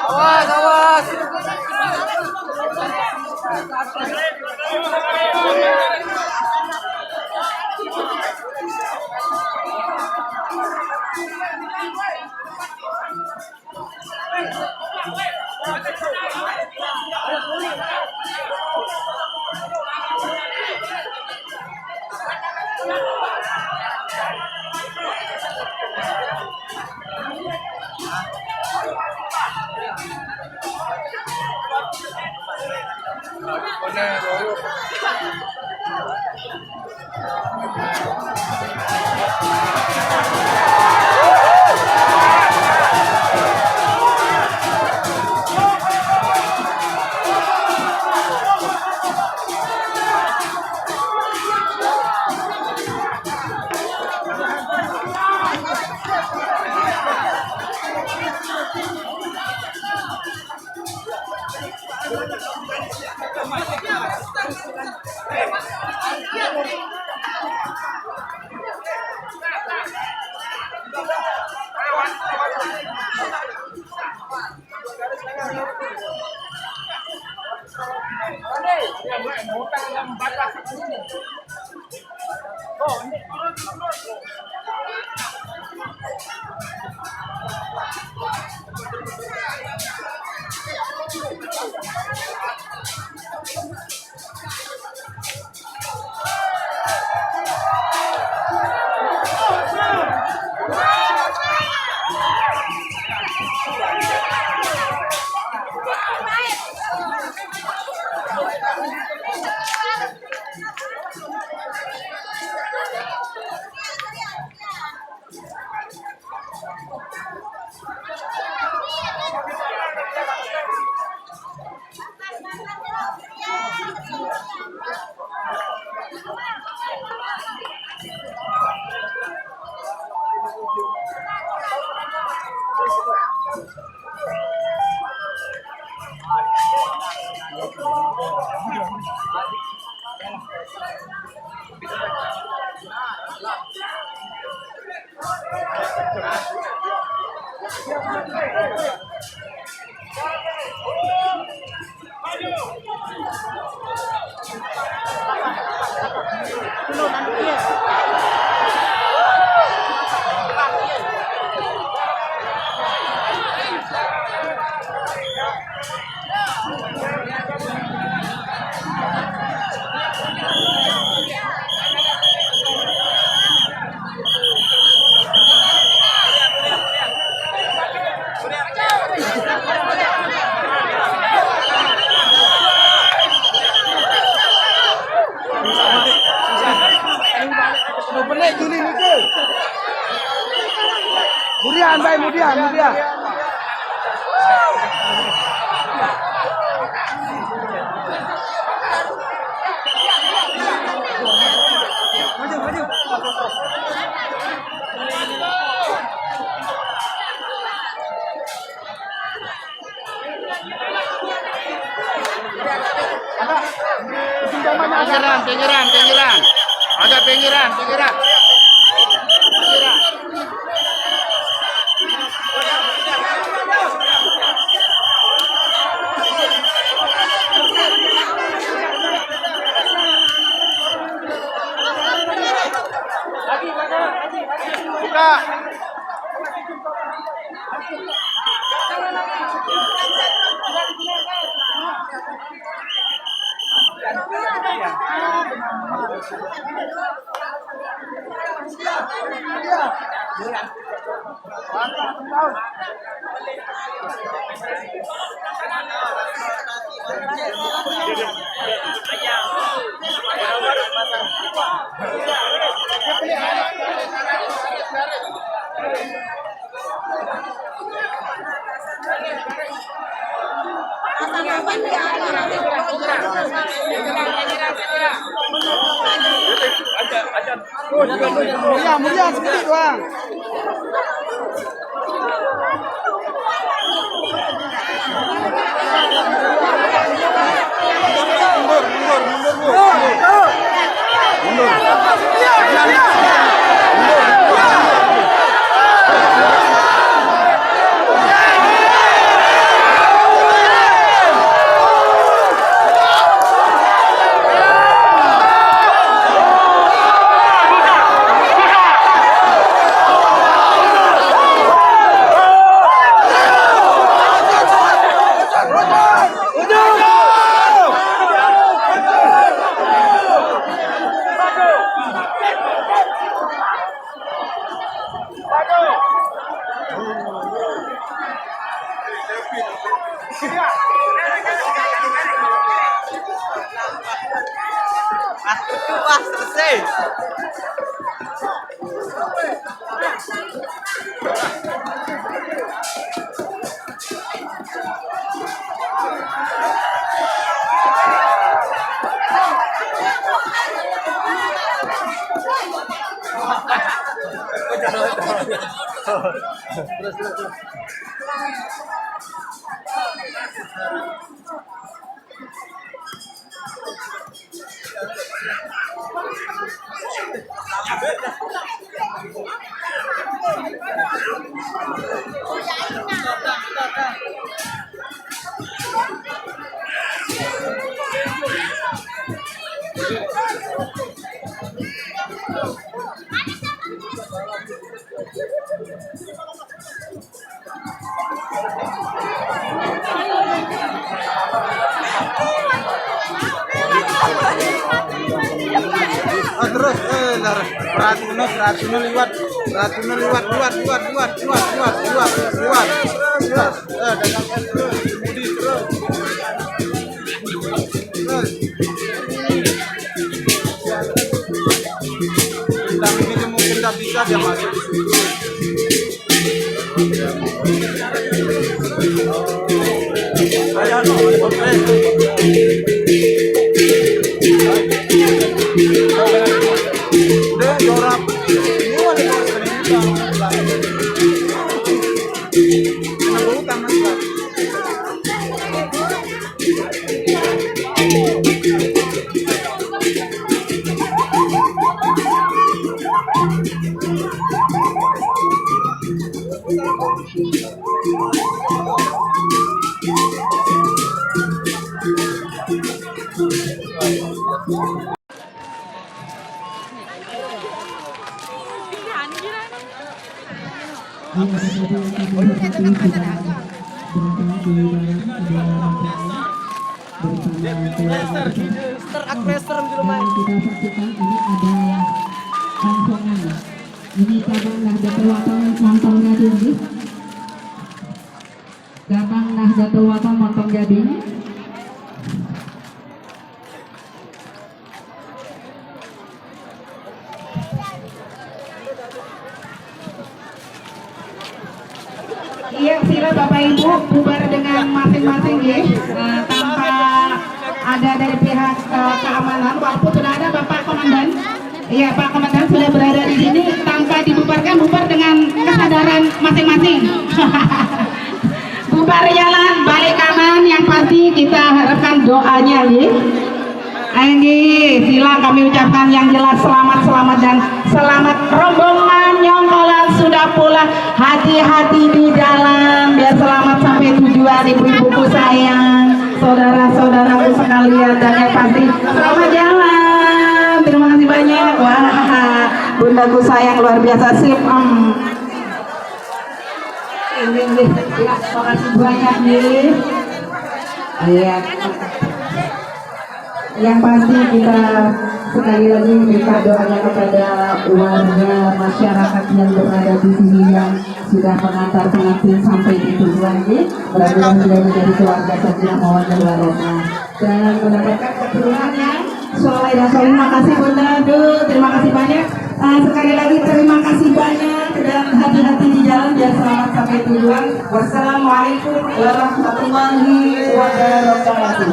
Awas, awas. Mudian, baik, mudian. Maju. Pinggiran. Agak pinggiran. Buka. Mulia sedikit doang. Mundur. Wah, selesai. Terus Ratuna liwat tendang ini mungkin tak bisa dia masuk di situ. Udah jorap ini wali Ini cabang Nahdlatul Wathon Montong Gading. Cabang Nahdlatul Wathon Montong Gading. Iya, sila Bapak Ibu bubar dengan masing-masing ya, tanpa ada dari pihak keamanan. Walaupun sudah ada Bapak Komandan, iya Pak Komandan sudah berada di sini, tanpa dibubarkan, bubar dengan kesadaran masing-masing. Bubar jalan balik kanan, yang pasti kita harapkan doanya ya. Sila kami ucapkan yang jelas selamat dan selamat rombongan Nyonggolan sudah pulang, hati-hati di jalan biar selamat sampai tujuan ibu-ibuku sayang, saudara-saudaraku sekalian, dan yang pasti selamat jalan. Terima kasih banyak. Wah, bundaku sayang luar biasa sip. Ini ya, terima kasih banyak nih. Iya. Yang pasti kita sekali lagi minta doanya kepada warga masyarakat yang berada di sini yang sudah mengantar pengantin sampai di tujuan ini, mudah-mudahan sudah menjadi keluarga saja mawaddah warahmah dan mendapatkan keturunannya soleh dan soleh. Terima kasih Bunda, terima kasih banyak. Sekali lagi terima kasih banyak dan hati-hati di jalan biar selamat sampai tujuan. Wassalamualaikum warahmatullahi wabarakatuh.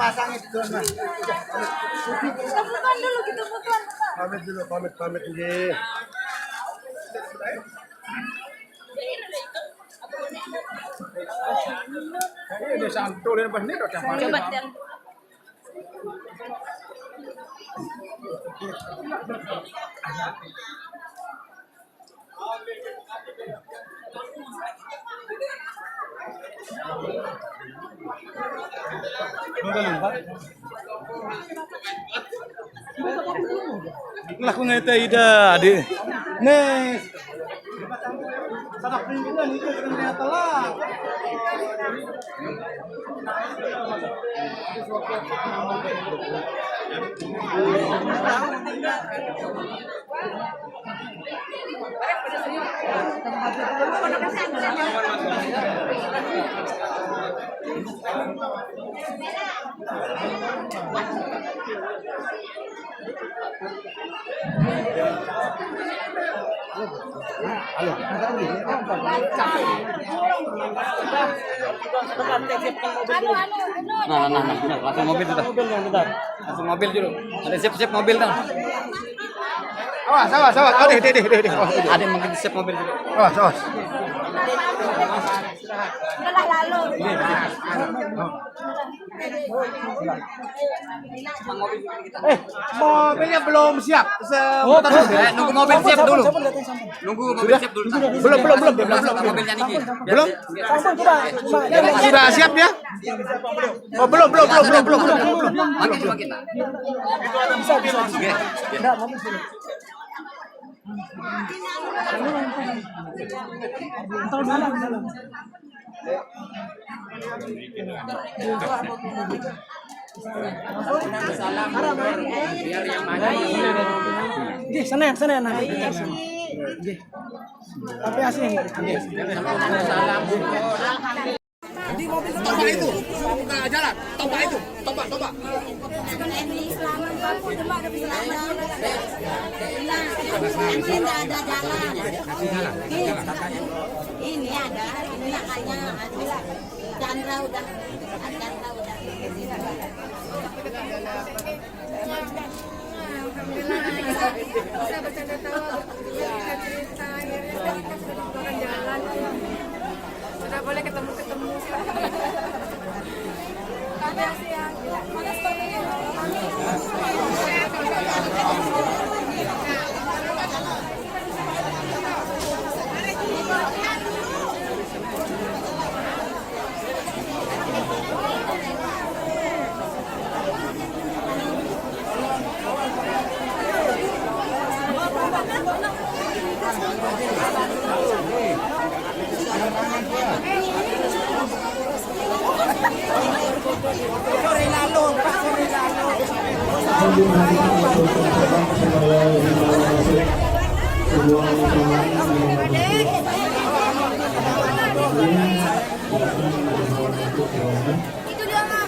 pasangnya di sana. Kita fotoan dulu, kita fotoan. Pamit dulu, pamit nggih. Ini santu dan pas ini udah pamit. Coba yang Lah ku ngete ida, Adik. Nih. Sadak pinggiran itu ternyata lah. Nah, langsung mobil tuh. Langsung mobil dulu. Ada siap mobil dah. Awas. Oh, deh. Ada yang mungkin siap mobil dulu. Awas. Kalah lalu. Mobilnya belum siap. Nunggu mobil siap dulu. Nunggu mobil siap dulu. Belum. Mobilnya Niki. Belum? Sudah siap dia? Oh, belum. Makin. Sana nanti. Tapi asing. Tombak itu. Buka jalan. Tombak itu. Tombak. Ini selamat kamu cuma ada selamat. Ini ada jalan. Ini ada. Ini makanya Chandra udah. Alhamdulillah bisa bercanda tawa, bisa cerita, akhirnya kita sudah bukan jalan, sudah boleh ketemu. Ada sih yang mana stopnya? Itu dia mah.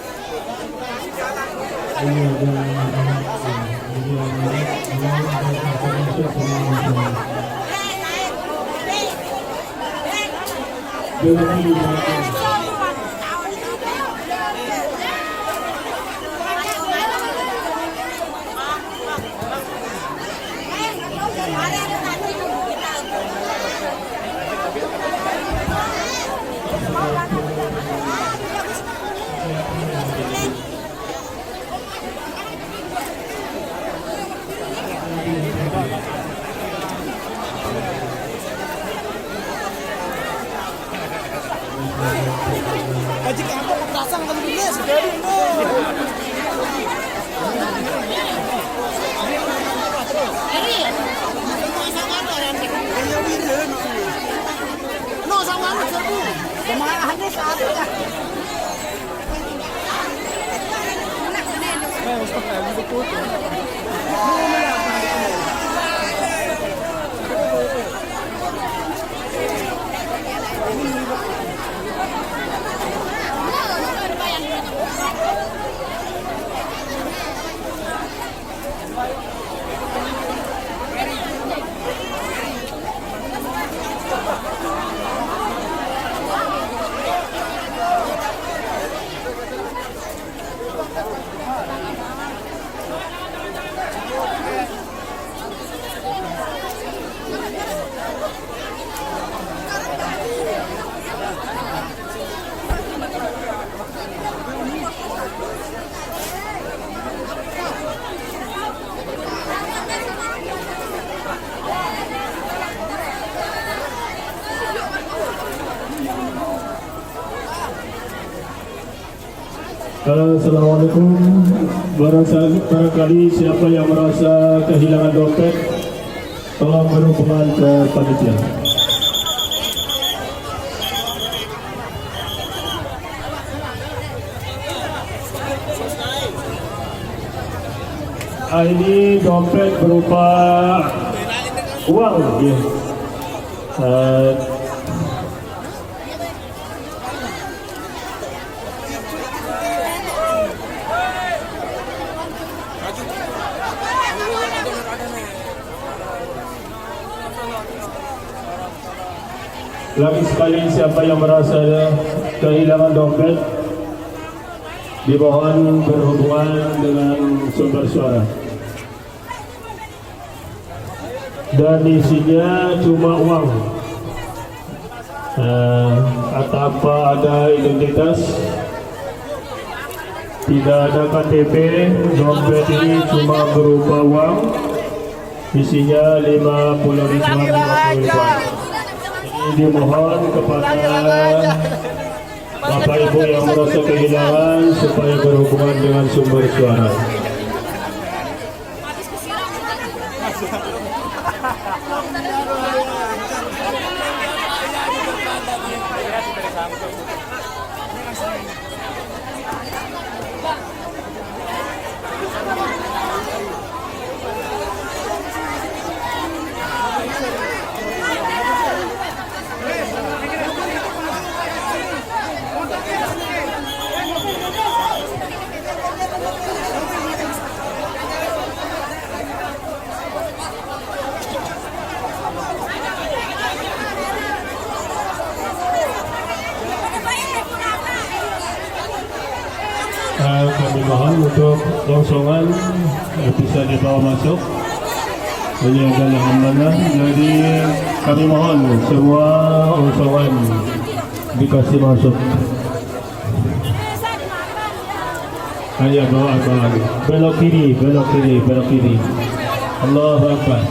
Haji kampung perasaan kan dulu sedari no sama anak serbu kemarahannya saat itu Assalamualaikum. Barangkali siapa yang merasa kehilangan dompet, tolong berhubungan ke panitia. Ini dompet berupa uang ya. Lagi sekali siapa yang merasa kehilangan dompet dimohon berhubungan dengan sumber suara. Dan isinya cuma uang. Tanpa ada identitas, tidak ada KTP. Dompet ini cuma berupa uang. Isinya 50 ribuan. Dimohon kepada Bapak Ibu yang merasa kehilangan supaya berhubungan dengan sumber suara. Kami mohon untuk rongsokan bisa dibawa masuk. Ini adalah amanah. Jadi kami mohon semua rongsokan dikasih masuk. Hanya bawa lagi. Belok kiri, belok kiri, belok kiri. Allahu Akbar.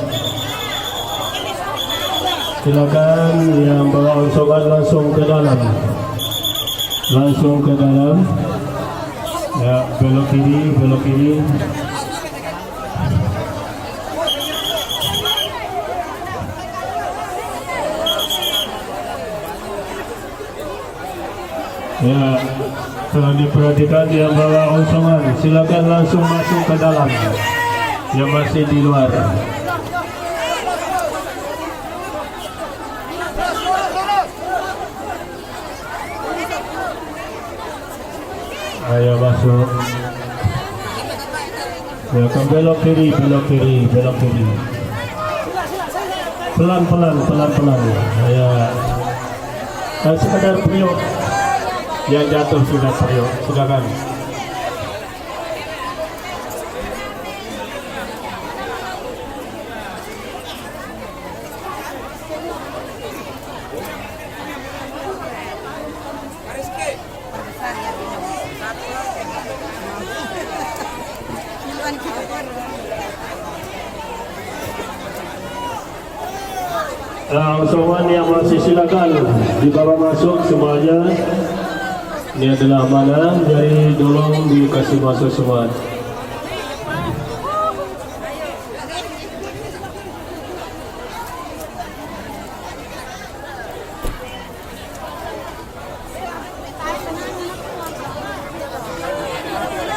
Silakan yang bawa rongsokan langsung ke dalam. Langsung ke dalam. Ya, belok kiri, belok kiri. Ya, telah diperhatikan yang bawa rongsokan, silakan langsung masuk ke dalam. Yang masih di luar. Ayo masuk. Ya, belok kiri, belok kiri, belok kiri. Pelan-pelan, pelan-pelan. Ya. Sekedar priok. Yang jatuh sudah priok. Silakan. Rongsokan yang masih silakan dibawa masuk semuanya. Ini adalah amanah, jadi tolong dikasih masuk semua.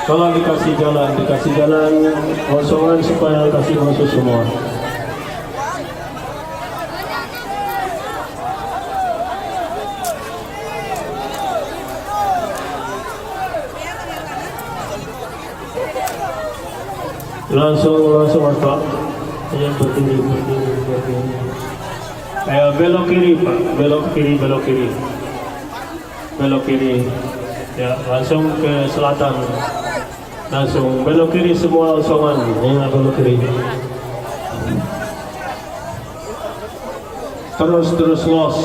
Tolong dikasih jalan rongsokan supaya kasih masuk semua. Langsung Pak. Yang berdiri. Ayo belok kiri Pak, belok kiri. Belok kiri. Ya, langsung ke selatan. Langsung belok kiri semua rongsokan. Yang belok kiri. Terus los.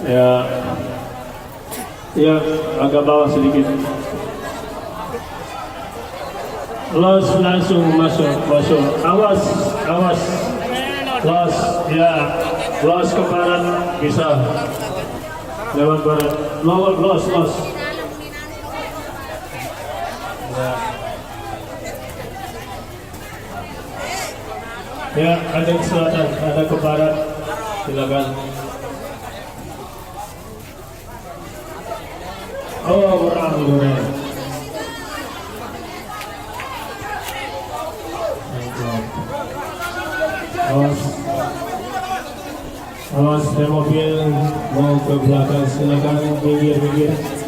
Ya. Ya, agak bawah sedikit. Los langsung masuk. Awas. Los, ya. Los ke barat bisa. Lewat barat. Los. Ya, ada ke selatan, ada ke barat. Silakan. Oh, orang goreng. Awas. Awas, mobil mau ke belakang, silakan minggir.